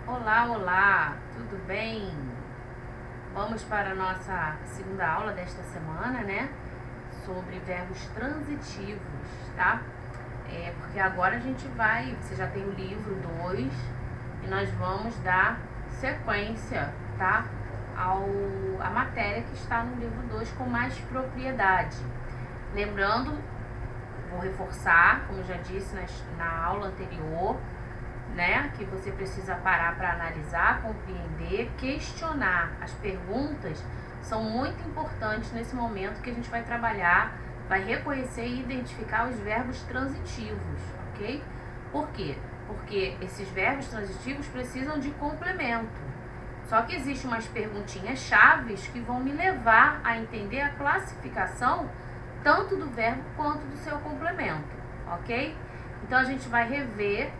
Olá, olá, tudo bem? Vamos para a nossa segunda aula desta semana, né? Sobre verbos transitivos, tá? Porque agora a gente você já tem o livro 2 e nós vamos dar sequência, tá? A matéria que está no livro 2 com mais propriedade. Lembrando, vou reforçar, como eu já disse na aula anterior, né, que você precisa parar para analisar, compreender, questionar. As perguntas são muito importantes nesse momento que a gente vai trabalhar, vai reconhecer e identificar os verbos transitivos, ok? Por quê? Porque esses verbos transitivos precisam de complemento. Só que existem umas perguntinhas chaves que vão me levar a entender a classificação tanto do verbo quanto do seu complemento, ok? Então a gente vai rever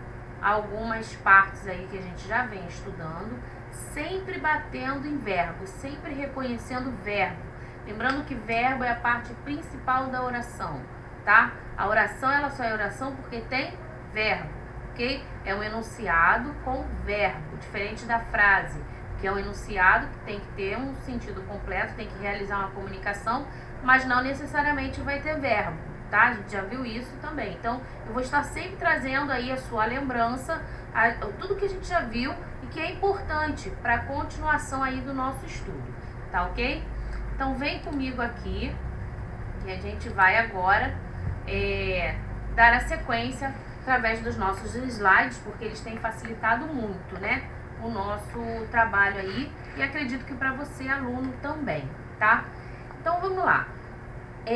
algumas partes aí que a gente já vem estudando, sempre batendo em verbo, sempre reconhecendo verbo. Lembrando que verbo é a parte principal da oração, tá? A oração, ela só é oração porque tem verbo, ok? É um enunciado com verbo, diferente da frase, que é um enunciado que tem que ter um sentido completo, tem que realizar uma comunicação, mas não necessariamente vai ter verbo, tá? A gente já viu isso também. Então, eu vou estar sempre trazendo aí a sua lembrança, tudo que a gente já viu e que é importante para a continuação aí do nosso estudo, tá ok? Então, vem comigo aqui e a gente vai agora dar a sequência através dos nossos slides, porque eles têm facilitado muito, né, o nosso trabalho aí, e acredito que para você, aluno, também, tá? Então, vamos lá.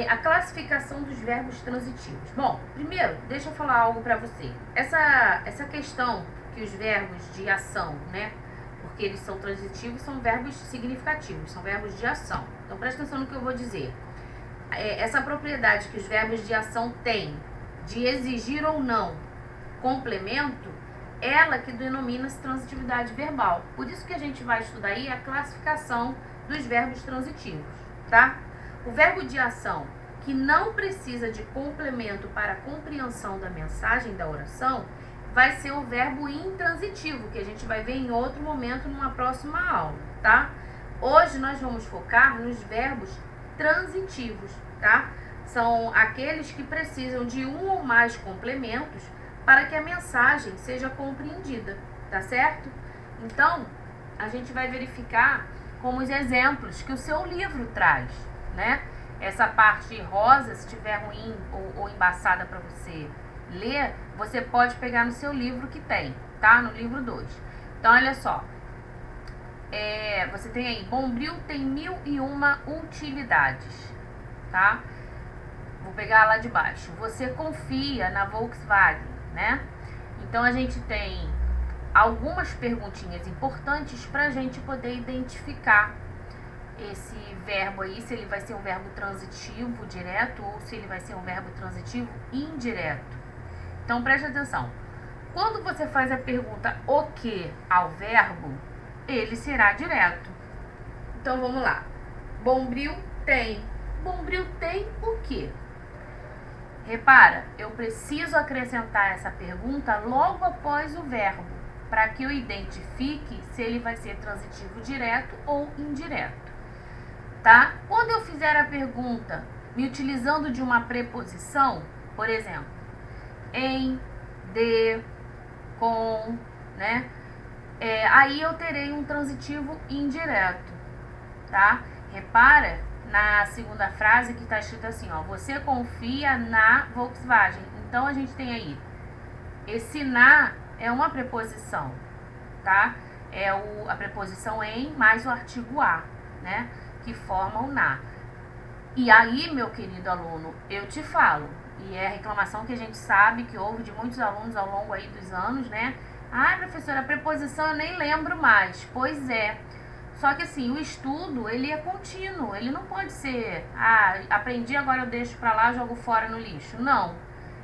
A classificação dos verbos transitivos. Bom, primeiro, deixa eu falar algo para você. Essa questão que os verbos de ação, né, porque eles são transitivos, são verbos significativos, são verbos de ação. Então, presta atenção no que eu vou dizer. Essa propriedade que os verbos de ação têm de exigir ou não complemento, ela que denomina-se transitividade verbal. Por isso que a gente vai estudar aí a classificação dos verbos transitivos, tá? O verbo de ação que não precisa de complemento para a compreensão da mensagem da oração vai ser o verbo intransitivo, que a gente vai ver em outro momento numa próxima aula, tá? Hoje nós vamos focar nos verbos transitivos, tá? São aqueles que precisam de um ou mais complementos para que a mensagem seja compreendida, tá certo? Então, a gente vai verificar como os exemplos que o seu livro traz, né? Essa parte rosa, se estiver ruim ou embaçada para você ler, você pode pegar no seu livro que tem, tá? No livro 2. Então, olha só. Você tem aí, Bombril tem 1001 utilidades, tá? Vou pegar lá de baixo. Você confia na Volkswagen, né? Então, a gente tem algumas perguntinhas importantes para a gente poder identificar esse verbo aí, se ele vai ser um verbo transitivo direto ou se ele vai ser um verbo transitivo indireto. Então, preste atenção. Quando você faz a pergunta o que ao verbo, ele será direto. Então, vamos lá. Bombril tem. Bombril tem o quê? Repara, eu preciso acrescentar essa pergunta logo após o verbo, para que eu identifique se ele vai ser transitivo direto ou indireto. Tá? Quando eu fizer a pergunta me utilizando de uma preposição, por exemplo, em, de, com, né? Aí eu terei um transitivo indireto, tá? Repara na segunda frase que está escrito assim, ó, você confia na Volkswagen. Então a gente tem aí, esse na é uma preposição, tá? A preposição em mais o artigo a, né? Que formam na. E aí, meu querido aluno, eu te falo, e é a reclamação que a gente sabe que houve de muitos alunos ao longo aí dos anos, né? Ah, professora, a preposição eu nem lembro mais. Pois é. Só que assim, o estudo, ele é contínuo, ele não pode ser, aprendi, agora eu deixo pra lá, jogo fora no lixo. Não.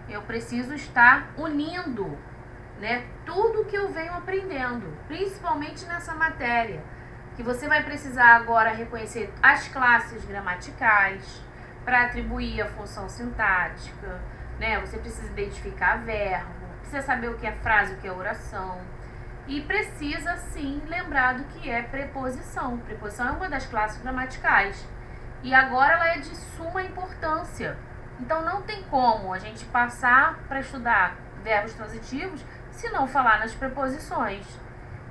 Eu preciso estar unindo, né, tudo que eu venho aprendendo, principalmente nessa matéria, que você vai precisar agora reconhecer as classes gramaticais para atribuir a função sintática, né? Você precisa identificar verbo, precisa saber o que é frase, o que é oração. e precisa sim lembrar do que é preposição. Preposição é uma das classes gramaticais e agora ela é de suma importância. Então não tem como a gente passar para estudar verbos transitivos se não falar nas preposições.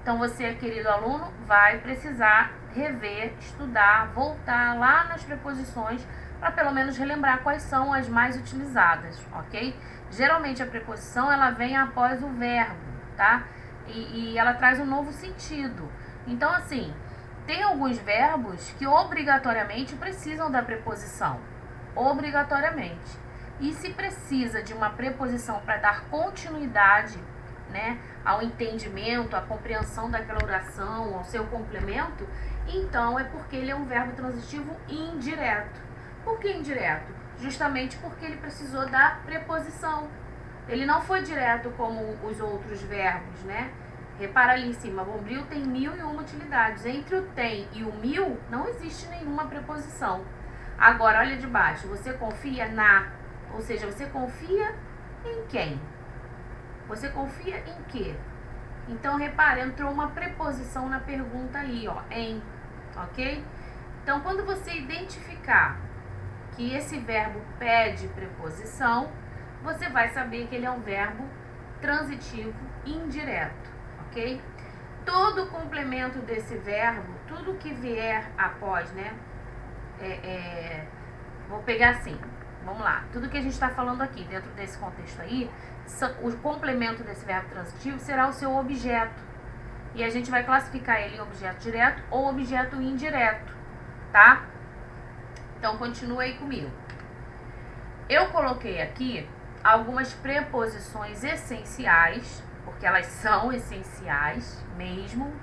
Então você, querido aluno, vai precisar rever, estudar, voltar lá nas preposições para pelo menos relembrar quais são as mais utilizadas, ok? Geralmente a preposição ela vem após o verbo, tá? E ela traz um novo sentido. Então, assim, tem alguns verbos que obrigatoriamente precisam da preposição. Obrigatoriamente. E se precisa de uma preposição para dar continuidade, né, ao entendimento, à compreensão daquela oração, ao seu complemento, então é porque ele é um verbo transitivo indireto. Por que indireto? Justamente porque ele precisou da preposição. Ele não foi direto como os outros verbos, né? Repara ali em cima, bombril tem 1001 utilidades. Entre o tem e o 1000 não existe nenhuma preposição. Agora, olha de baixo, você confia na, ou seja, você confia em quem? Você confia em quê? Então, repare, entrou uma preposição na pergunta aí, ó, em, ok? Então, quando você identificar que esse verbo pede preposição, você vai saber que ele é um verbo transitivo indireto, ok? Todo complemento desse verbo, tudo que vier após, né? Vou pegar assim, vamos lá. Tudo que a gente está falando aqui, dentro desse contexto aí, o complemento desse verbo transitivo será o seu objeto. E a gente vai classificar ele em objeto direto ou objeto indireto, tá? Então, continua aí comigo. Eu coloquei aqui algumas preposições essenciais, porque elas são essenciais mesmo.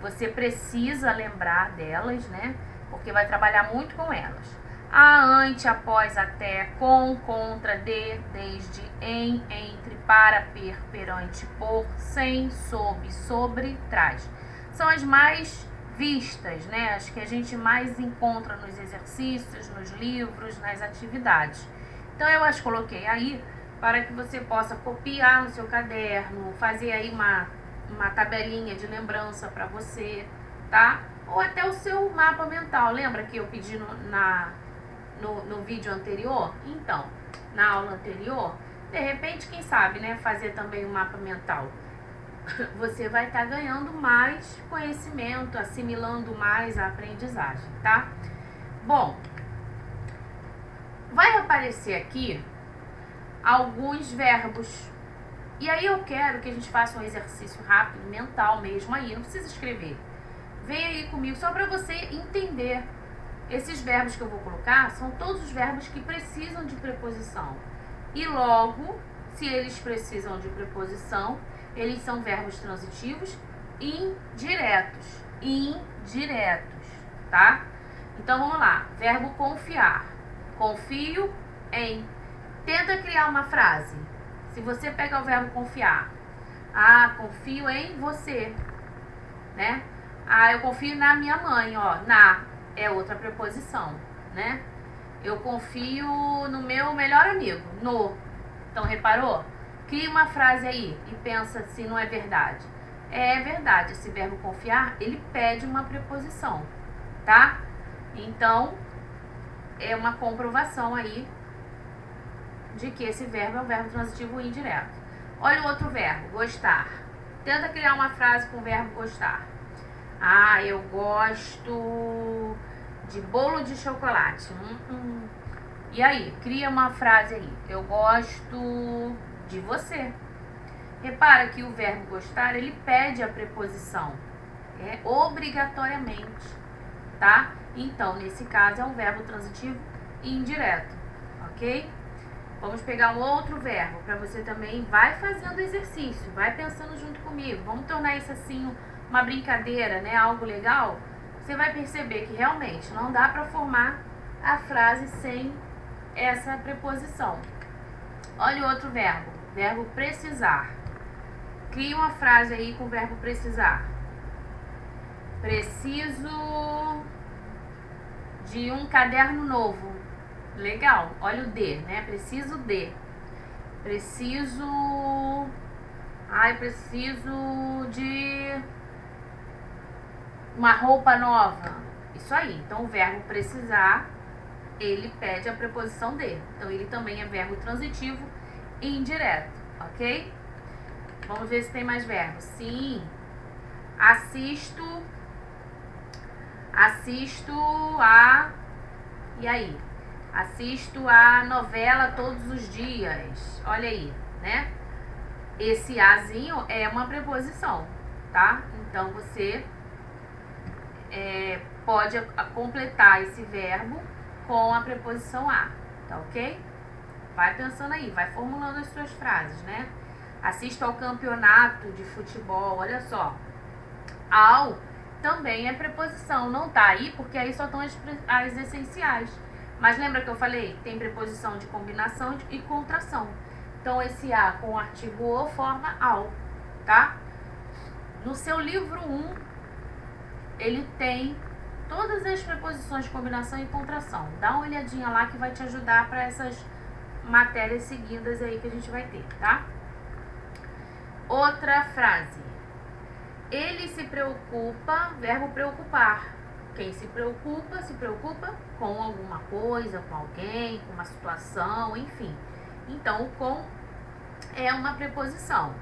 Você precisa lembrar delas, né? Porque vai trabalhar muito com elas. A, ante, após, até, com, contra, de, desde, em, entre, para, per, perante, por, sem, sob, sobre, trás. São as mais vistas, né? As que a gente mais encontra nos exercícios, nos livros, nas atividades. Então eu as coloquei aí para que você possa copiar no seu caderno, fazer aí uma tabelinha de lembrança para você, tá? Ou até o seu mapa mental. Lembra que eu pedi no vídeo anterior? Então, na aula anterior, de repente, quem sabe, né, fazer também um mapa mental. Você vai estar ganhando mais conhecimento, assimilando mais a aprendizagem, tá? Bom, vai aparecer aqui alguns verbos. E aí eu quero que a gente faça um exercício rápido, mental mesmo aí, não precisa escrever. Vem aí comigo só para você entender. Esses verbos que eu vou colocar são todos os verbos que precisam de preposição. E logo, se eles precisam de preposição, eles são verbos transitivos indiretos. Indiretos, tá? Então vamos lá. Verbo confiar. Confio em. Tenta criar uma frase. Se você pegar o verbo confiar. Ah, confio em você, né? Ah, eu confio na minha mãe, ó. Na é outra preposição, né? Eu confio no meu melhor amigo. No. Então, reparou? Cria uma frase aí e pensa se não é verdade. É verdade, esse verbo confiar, ele pede uma preposição, tá? Então, é uma comprovação aí de que esse verbo é um verbo transitivo indireto. Olha o outro verbo, gostar. Tenta criar uma frase com o verbo gostar. Ah, eu gosto de bolo de chocolate. E aí, cria uma frase aí. Eu gosto de você. Repara que o verbo gostar, ele pede a preposição. Obrigatoriamente, tá? Então, nesse caso, é um verbo transitivo indireto, ok? Vamos pegar um outro verbo para você também. Vai fazendo exercício, vai pensando junto comigo. Vamos tornar isso assim uma brincadeira, né? Algo legal. Você vai perceber que realmente não dá para formar a frase sem essa preposição. Olha o outro verbo. Verbo precisar. Cria uma frase aí com o verbo precisar. Preciso de um caderno novo. Legal. Olha o de, né? Preciso de. Preciso... Ai, preciso de uma roupa nova. Isso aí. Então, o verbo precisar, ele pede a preposição de. Então, ele também é verbo transitivo e indireto, ok? Vamos ver se tem mais verbos. Sim. Assisto a... E aí? Assisto a novela todos os dias. Olha aí, né? Esse azinho é uma preposição, tá? Então, você pode completar esse verbo com a preposição a, tá ok? Vai pensando aí, vai formulando as suas frases, né? Assisto ao campeonato de futebol, olha só. Ao também é preposição, não tá aí porque aí só estão as essenciais. Mas lembra que eu falei? Tem preposição de combinação e contração. Então, esse a com o artigo o forma ao, tá? No seu livro 1, ele tem todas as preposições de combinação e contração. Dá uma olhadinha lá que vai te ajudar para essas matérias seguidas aí que a gente vai ter, tá? Outra frase. Ele se preocupa, verbo preocupar. Quem se preocupa com alguma coisa, com alguém, com uma situação, enfim. Então, o com é uma preposição.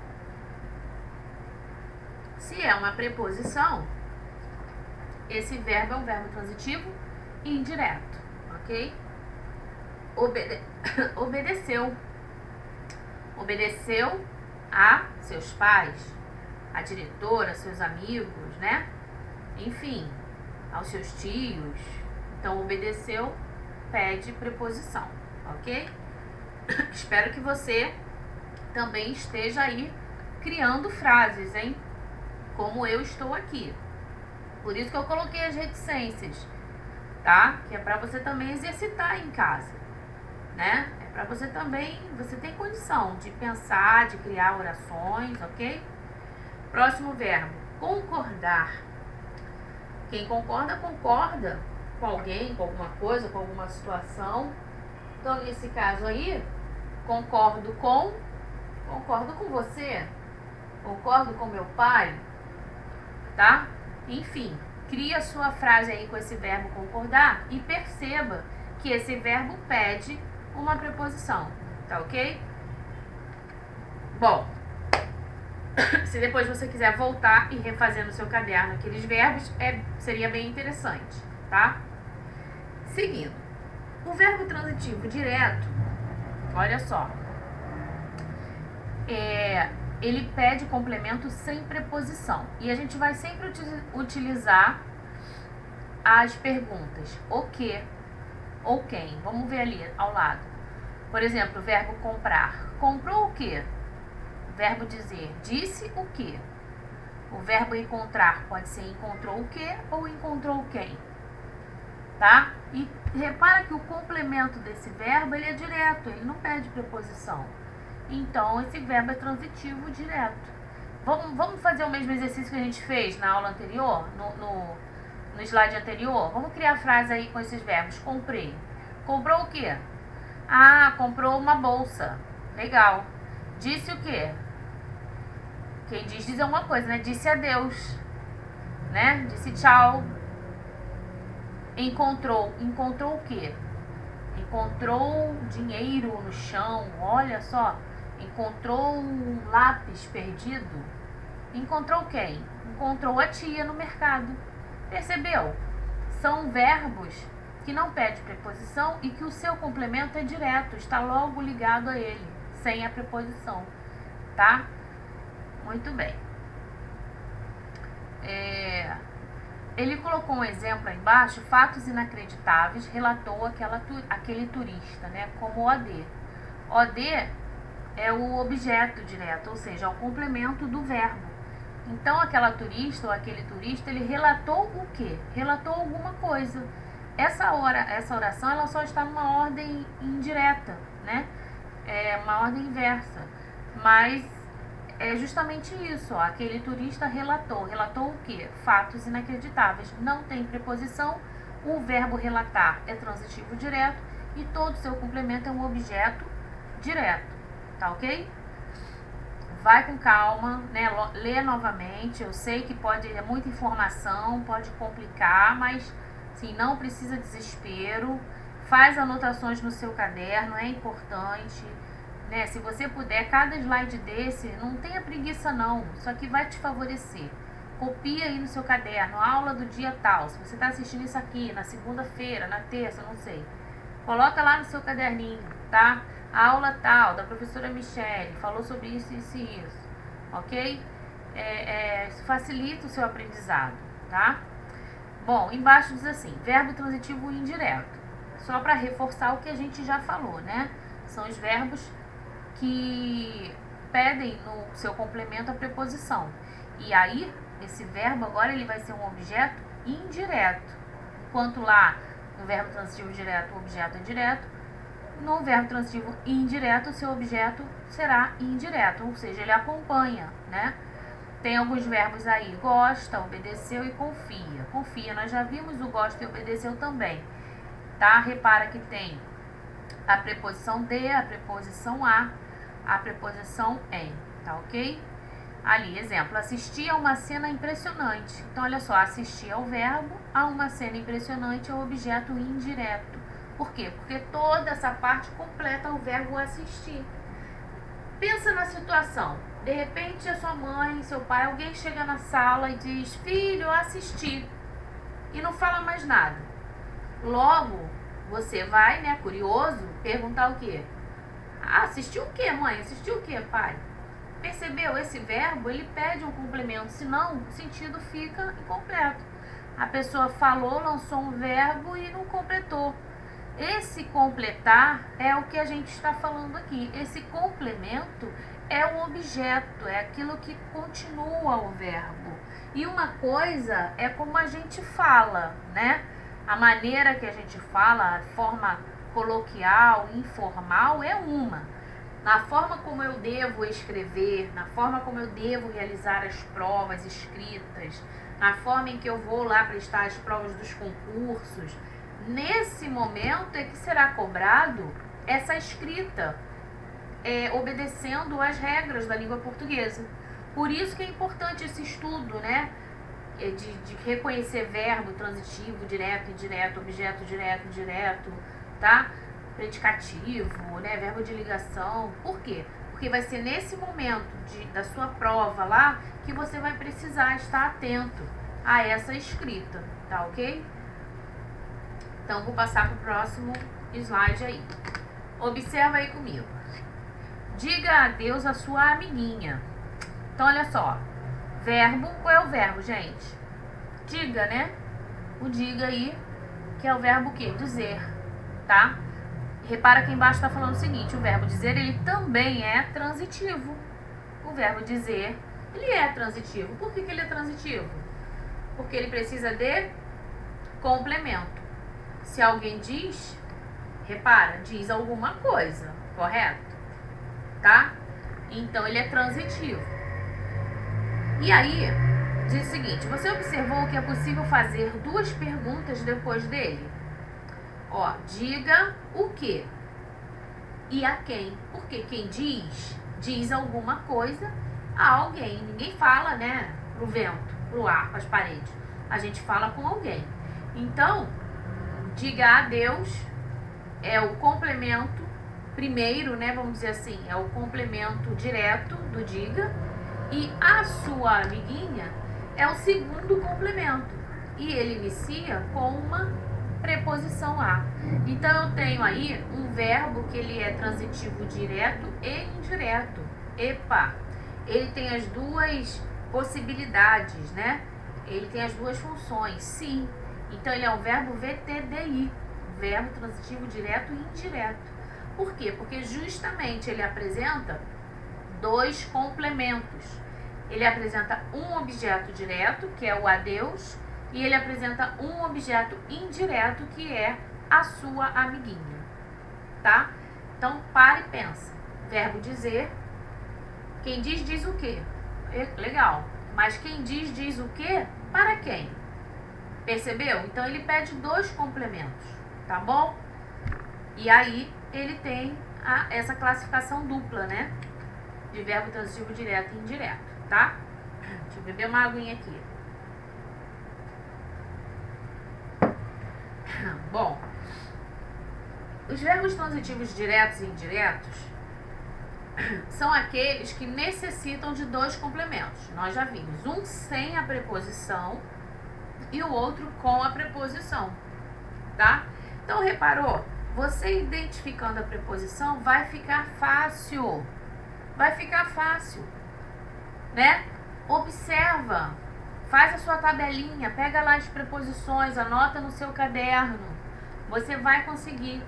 Se é uma preposição, esse verbo é um verbo transitivo e indireto, ok? Obedeceu. Obedeceu a seus pais, a diretora, seus amigos, né? Enfim, aos seus tios. Então, obedeceu pede preposição, ok? Espero que você também esteja aí criando frases, hein? Como eu estou aqui. Por isso que eu coloquei as reticências, tá? Que é para você também exercitar em casa, né? É para você também, você tem condição de pensar, de criar orações, ok? Próximo verbo, concordar. Quem concorda, concorda com alguém, com alguma coisa, com alguma situação. Então, nesse caso aí, concordo com você, concordo com meu pai, tá? Enfim, cria sua frase aí com esse verbo concordar e perceba que esse verbo pede uma preposição, tá ok? Bom, se depois você quiser voltar e refazer no seu caderno aqueles verbos, seria bem interessante, tá? Seguindo, o verbo transitivo direto, olha só, ele pede complemento sem preposição. E a gente vai sempre utilizar as perguntas o que ou quem. Vamos ver ali ao lado. Por exemplo, o verbo comprar. Comprou o que? O verbo dizer. Disse o que? O verbo encontrar pode ser encontrou o que ou encontrou quem. Tá? E repara que o complemento desse verbo ele é direto, ele não pede preposição. Então, esse verbo é transitivo direto. Vamos fazer o mesmo exercício que a gente fez na aula anterior, no slide anterior? Vamos criar frase aí com esses verbos. Comprei. Comprou o quê? Ah, comprou uma bolsa. Legal. Disse o quê? Quem diz dizer uma coisa, né? Disse adeus. Né? Disse tchau. Encontrou. Encontrou o quê? Encontrou dinheiro no chão. Olha só. Encontrou um lápis perdido. Encontrou quem? Encontrou a tia no mercado. Percebeu? São verbos que não pedem preposição e que o seu complemento é direto, está logo ligado a ele, sem a preposição, tá? Muito bem. Ele colocou um exemplo aí embaixo, fatos inacreditáveis, relatou aquele turista, né? Como OD. OD é o objeto direto, ou seja, é o complemento do verbo. Então, aquela turista ou aquele turista, ele relatou o quê? Relatou alguma coisa. Essa oração, ela só está numa ordem indireta, né? É uma ordem inversa. Mas é justamente isso, ó. Aquele turista relatou. Relatou o quê? Fatos inacreditáveis. Não tem preposição. O verbo relatar é transitivo direto e todo o seu complemento é um objeto direto. Tá ok? vai com calma, né? Lê novamente. Eu sei que é muita informação, pode complicar, mas assim, não precisa desespero. Faz anotações no seu caderno, é importante, né? Se você puder, cada slide desse, não tenha preguiça não, isso aqui vai te favorecer. Copia aí no seu caderno, aula do dia tal. Se você está assistindo isso aqui na segunda-feira, na terça, não sei, coloca lá no seu caderninho, tá? A aula tal, da professora Michele, falou sobre isso, isso e isso, ok? Isso facilita o seu aprendizado, tá? Bom, embaixo diz assim, verbo transitivo indireto. Só para reforçar o que a gente já falou, né? São os verbos que pedem no seu complemento a preposição. E aí, esse verbo agora ele vai ser um objeto indireto. Enquanto lá, no verbo transitivo direto, o objeto é direto, no verbo transitivo indireto, o seu objeto será indireto, ou seja, ele acompanha, né? Tem alguns verbos aí, gosta, obedeceu e confia. Confia, nós já vimos o gosta e obedeceu também, tá? Repara que tem a preposição de, a preposição a preposição em, tá ok? Ali, exemplo, assistir a uma cena impressionante. Então, olha só, assistir é o verbo, a uma cena impressionante é o objeto indireto. Por quê? Porque toda essa parte completa o verbo assistir. Pensa na situação. De repente, a sua mãe, seu pai, alguém chega na sala e diz, filho, eu assisti. E não fala mais nada. Logo, você vai, né, curioso, perguntar o quê? Ah, assistiu o quê, mãe? Assistiu o quê, pai? Percebeu? Esse verbo, ele pede um complemento, senão o sentido fica incompleto. A pessoa falou, lançou um verbo e não completou. Esse completar é o que a gente está falando aqui. Esse complemento é o objeto, é aquilo que continua o verbo. E uma coisa é como a gente fala, né? A maneira que a gente fala, a forma coloquial, informal, é uma. Na forma como eu devo escrever, na forma como eu devo realizar as provas escritas, na forma em que eu vou lá prestar as provas dos concursos, nesse momento é que será cobrado essa escrita, obedecendo às regras da língua portuguesa. Por isso que é importante esse estudo, né? De reconhecer verbo transitivo, direto, indireto, objeto direto, indireto, tá? Predicativo, né? Verbo de ligação. Por quê? Porque vai ser nesse momento da sua prova lá que você vai precisar estar atento a essa escrita, tá ok? Então, vou passar para o próximo slide aí. Observa aí comigo. Diga adeus à sua amiguinha. Então, olha só. Verbo, qual é o verbo, gente? Diga, né? O diga aí, que é o verbo o quê? Dizer, tá? Repara que embaixo está falando o seguinte, o verbo dizer, ele também é transitivo. O verbo dizer, ele é transitivo. Por que ele é transitivo? Porque ele precisa de complemento. Se alguém diz, repara, diz alguma coisa, correto? Tá? Então, ele é transitivo. E aí, diz o seguinte, você observou que é possível fazer duas perguntas depois dele? Ó, diga o quê e a quem. Porque quem diz alguma coisa a alguém. Ninguém fala, né, pro vento, pro ar, pras paredes. A gente fala com alguém. Então, diga adeus é o complemento primeiro, né, vamos dizer assim, é o complemento direto do diga, e a sua amiguinha é o segundo complemento. E ele inicia com uma preposição a. Então, eu tenho aí um verbo que ele é transitivo direto e indireto. Epa! Ele tem as duas possibilidades, né? Ele tem as duas funções, sim. Então, ele é um verbo VTDI, verbo transitivo direto e indireto. Por quê? Porque justamente ele apresenta dois complementos. Ele apresenta um objeto direto, que é o adeus, e ele apresenta um objeto indireto, que é a sua amiguinha, tá? Então, para e pensa. Verbo dizer, quem diz o quê? Legal. Mas quem diz o quê? Para quem? Percebeu? Então, ele pede dois complementos, tá bom? E aí, ele tem essa classificação dupla, né? de verbo transitivo direto e indireto, tá? Deixa eu beber uma aguinha aqui. Bom, os verbos transitivos diretos e indiretos são aqueles que necessitam de dois complementos. Nós já vimos um sem a preposição e o outro com a preposição, tá? Então, reparou? Você identificando a preposição vai ficar fácil. Vai ficar fácil, né? Observa, faz a sua tabelinha, pega lá as preposições, anota no seu caderno. Você vai conseguir,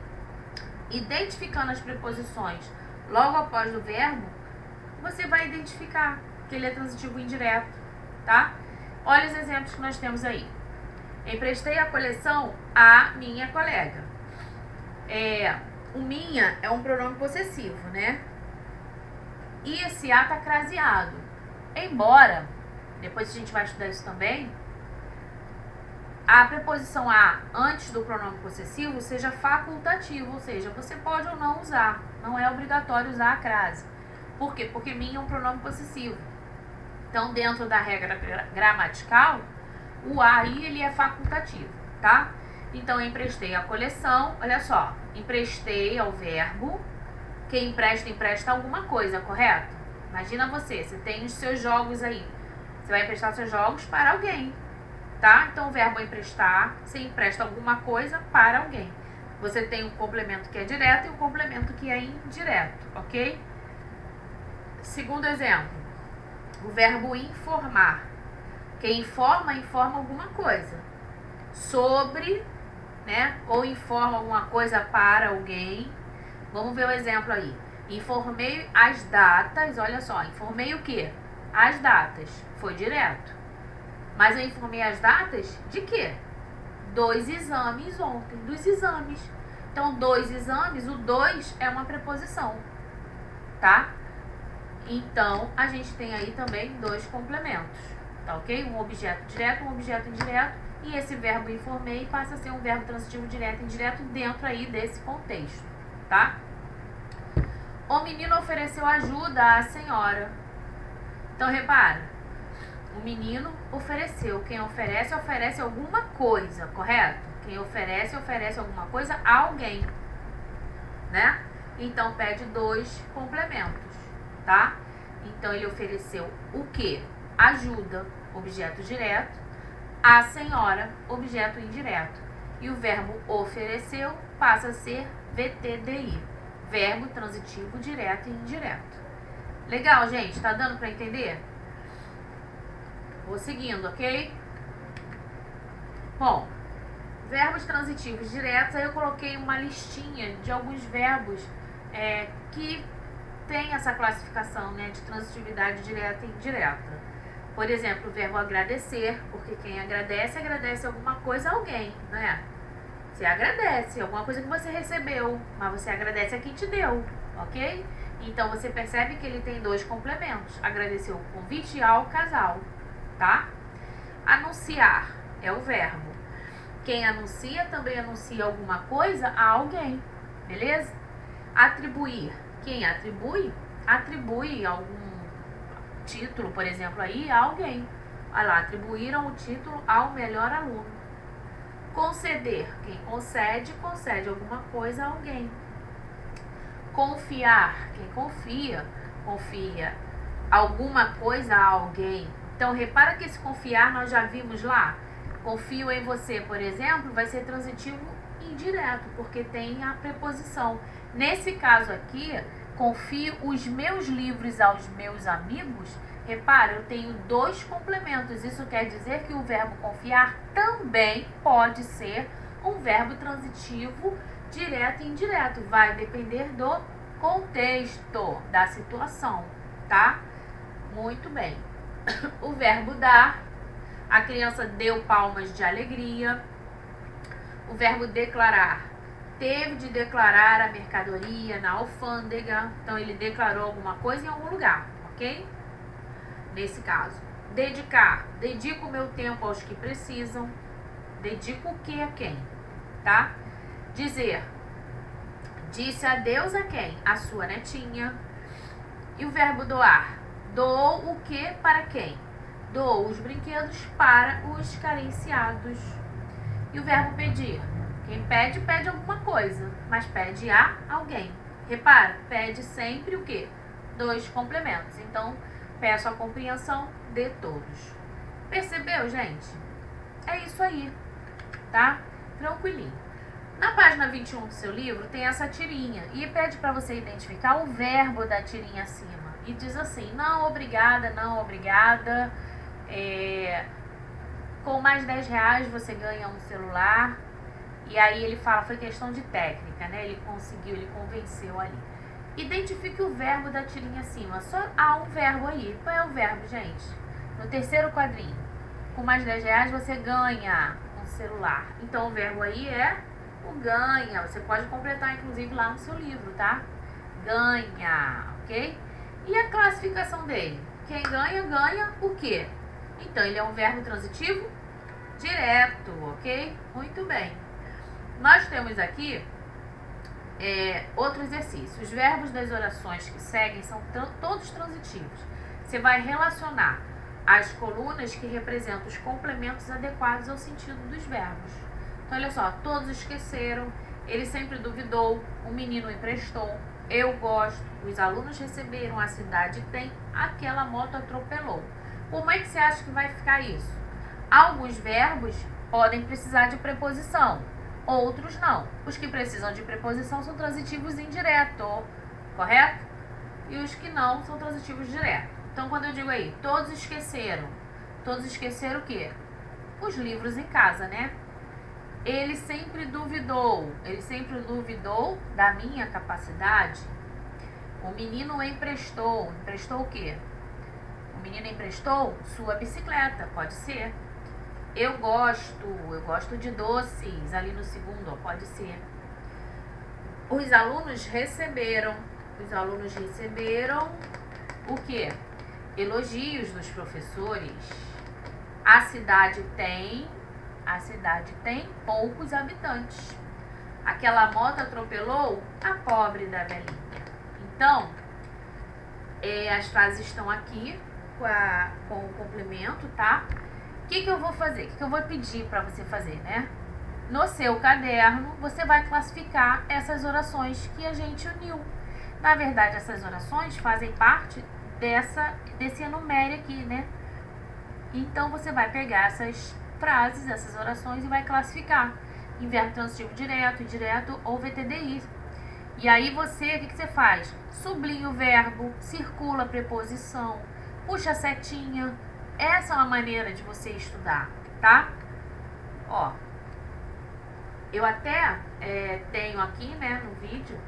identificando as preposições logo após o verbo, você vai identificar que ele é transitivo indireto, tá? Olha os exemplos que nós temos aí. Emprestei a coleção à minha colega. O minha é um pronome possessivo, né? E esse a tá craseado. Embora, depois a gente vai estudar isso também, a preposição a antes do pronome possessivo seja facultativo, ou seja, você pode ou não usar. Não é obrigatório usar a crase. Por quê? Porque minha é um pronome possessivo. Então, dentro da regra gramatical, o a aí ele é facultativo, tá? Então, emprestei a coleção, olha só, emprestei ao verbo, quem empresta, empresta alguma coisa, correto? Imagina você tem os seus jogos aí, você vai emprestar seus jogos para alguém, tá? Então, o verbo emprestar, você empresta alguma coisa para alguém. Você tem um complemento que é direto e um complemento que é indireto, ok? Segundo exemplo, o verbo informar. Quem informa, informa alguma coisa sobre, né? Ou informa alguma coisa para alguém. Vamos ver o exemplo aí. Informei as datas, olha só, informei o quê? As datas, foi direto. Mas eu informei as datas de quê? Dos exames ontem, dos exames. Então, dois exames, o dois é uma preposição, tá? Então, a gente tem aí também dois complementos, tá ok? Um objeto direto, um objeto indireto, e esse verbo informei passa a ser um verbo transitivo direto e indireto dentro aí desse contexto, tá? O menino ofereceu ajuda à senhora. Então, repara, o menino ofereceu. Quem oferece, oferece alguma coisa, correto? Quem oferece, oferece alguma coisa a alguém, né? Então, pede dois complementos, tá? Então, ele ofereceu o quê? Ajuda, objeto direto. A senhora, objeto indireto. E o verbo ofereceu passa a ser VTDI, verbo transitivo direto e indireto. Legal, gente? Tá dando pra entender? Vou seguindo, ok? Bom, verbos transitivos diretos, aí eu coloquei uma listinha de alguns verbos que tem essa classificação, né, de transitividade direta e indireta. Por exemplo, o verbo agradecer, porque quem agradece, agradece alguma coisa a alguém, né? Você agradece alguma coisa que você recebeu, mas você agradece a quem te deu, ok? Então, você percebe que ele tem dois complementos. Agradecer o convite ao casal, tá? Anunciar é o verbo. Quem anuncia também anuncia alguma coisa a alguém, beleza? Atribuir. Quem atribui, atribui algum título, por exemplo, aí a alguém. Olha lá, atribuíram o título ao melhor aluno. Conceder. Quem concede, concede alguma coisa a alguém. Confiar. Quem confia, confia alguma coisa a alguém. Então, repara que esse confiar nós já vimos lá. Confio em você, por exemplo, vai ser transitivo indireto, porque tem a preposição. Nesse caso aqui, confio os meus livros aos meus amigos. Repara, eu tenho dois complementos. Isso quer dizer que o verbo confiar também pode ser um verbo transitivo direto e indireto. Vai depender do contexto, da situação, tá? Muito bem. O verbo dar. A criança deu palmas de alegria. O verbo declarar. Teve de declarar a mercadoria na alfândega. Então, ele declarou alguma coisa em algum lugar, ok? Nesse caso. Dedicar. Dedico o meu tempo aos que precisam. Dedico o que a quem, tá? Dizer. Disse adeus a quem? A sua netinha. E o verbo doar? Dou o que para quem? Dou os brinquedos para os carenciados. E o verbo pedir? Quem pede, pede alguma coisa, mas pede a alguém. Repara, pede sempre o quê? 2 complementos. Então, peço a compreensão de todos. Percebeu, gente? É isso aí, tá? Tranquilinho. Na página 21 do seu livro tem essa tirinha e pede para você identificar o verbo da tirinha acima. E diz assim, não obrigada, não obrigada, com mais 10 reais você ganha um celular. E aí ele fala, foi questão de técnica, né? Ele conseguiu, ele convenceu ali. Identifique o verbo da tirinha acima. Só há um verbo aí. Qual é o verbo, gente? No terceiro quadrinho. Com mais 10 reais você ganha um celular. Então o verbo aí é o ganha. Você pode completar, inclusive, lá no seu livro, tá? Ganha, ok? E a classificação dele? Quem ganha, ganha o quê? Então ele é um verbo transitivo direto, ok? Muito bem. Nós temos aqui outro exercício. Os verbos das orações que seguem são todos transitivos. Você vai relacionar as colunas que representam os complementos adequados ao sentido dos verbos. Então, olha só. Todos esqueceram, ele sempre duvidou, o menino emprestou, eu gosto, os alunos receberam, a cidade tem, aquela moto atropelou. Como é que você acha que vai ficar isso? Alguns verbos podem precisar de preposição, outros não. Os que precisam de preposição são transitivos indireto, correto? E os que não são transitivos direto. Então, quando eu digo aí, todos esqueceram o quê? Os livros em casa, né? Ele sempre duvidou da minha capacidade. O menino emprestou o quê? O menino emprestou sua bicicleta, pode ser. Eu gosto de doces, ali no segundo, pode ser. Os alunos receberam o quê? Elogios dos professores. A cidade tem poucos habitantes. Aquela moto atropelou a pobre da velhinha. Então, as frases estão aqui com o complemento, tá? O que eu vou fazer? O que eu vou pedir para você fazer, né? No seu caderno, você vai classificar essas orações que a gente uniu. Na verdade, essas orações fazem parte desse enumere aqui, né? Então, você vai pegar essas frases, essas orações e vai classificar em verbo transitivo direto, indireto ou VTDI. E aí o que você faz? Sublinha o verbo, circula a preposição, puxa a setinha. Essa é uma maneira de você estudar, tá? Ó, eu até tenho aqui, né, no vídeo,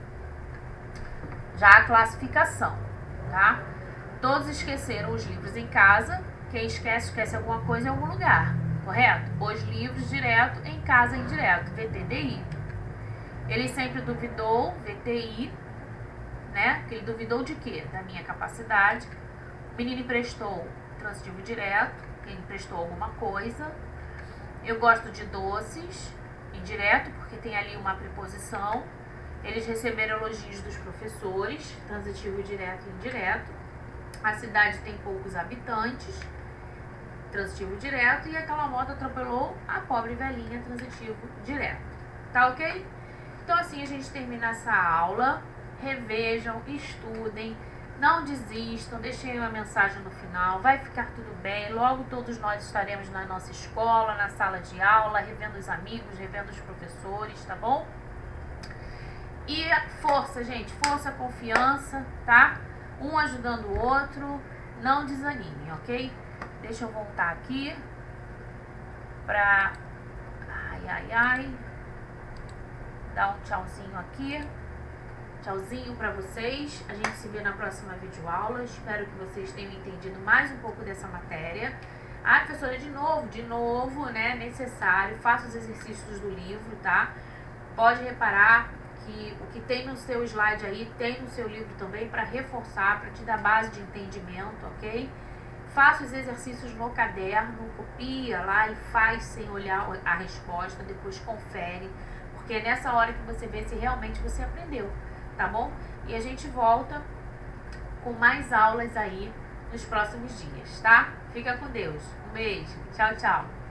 já a classificação, tá? Todos esqueceram os livros em casa. Quem esquece alguma coisa em algum lugar, correto? Os livros direto, em casa indireto, VTDI. Ele sempre duvidou, VTI, né? Ele duvidou de quê? Da minha capacidade. O menino emprestou, transitivo direto, ele emprestou alguma coisa. Eu gosto de doces, indireto, porque tem ali uma preposição. Eles receberam elogios dos professores, transitivo direto e indireto. A cidade tem poucos habitantes, transitivo direto. E aquela moto atropelou a pobre velhinha, transitivo direto. Tá ok? Então assim a gente termina essa aula. Revejam, estudem, não desistam, deixem uma mensagem no final, vai ficar tudo bem. Logo todos nós estaremos na nossa escola, na sala de aula, revendo os amigos, revendo os professores, tá bom? E força, gente, força, confiança, tá? Um ajudando o outro, não desanime, ok? Deixa eu voltar aqui pra... dar um tchauzinho aqui. Tchauzinho pra vocês. A gente se vê na próxima videoaula. Espero que vocês tenham entendido mais um pouco dessa matéria. Ah, professora, de novo, né? Necessário. Faça os exercícios do livro, tá? Pode reparar que o que tem no seu slide aí tem no seu livro também para reforçar, para te dar base de entendimento, ok? Faça os exercícios no caderno, copia lá e faz sem olhar a resposta, depois confere, porque é nessa hora que você vê se realmente você aprendeu, tá bom? E a gente volta com mais aulas aí nos próximos dias, tá? Fica com Deus. Um beijo. Tchau, tchau.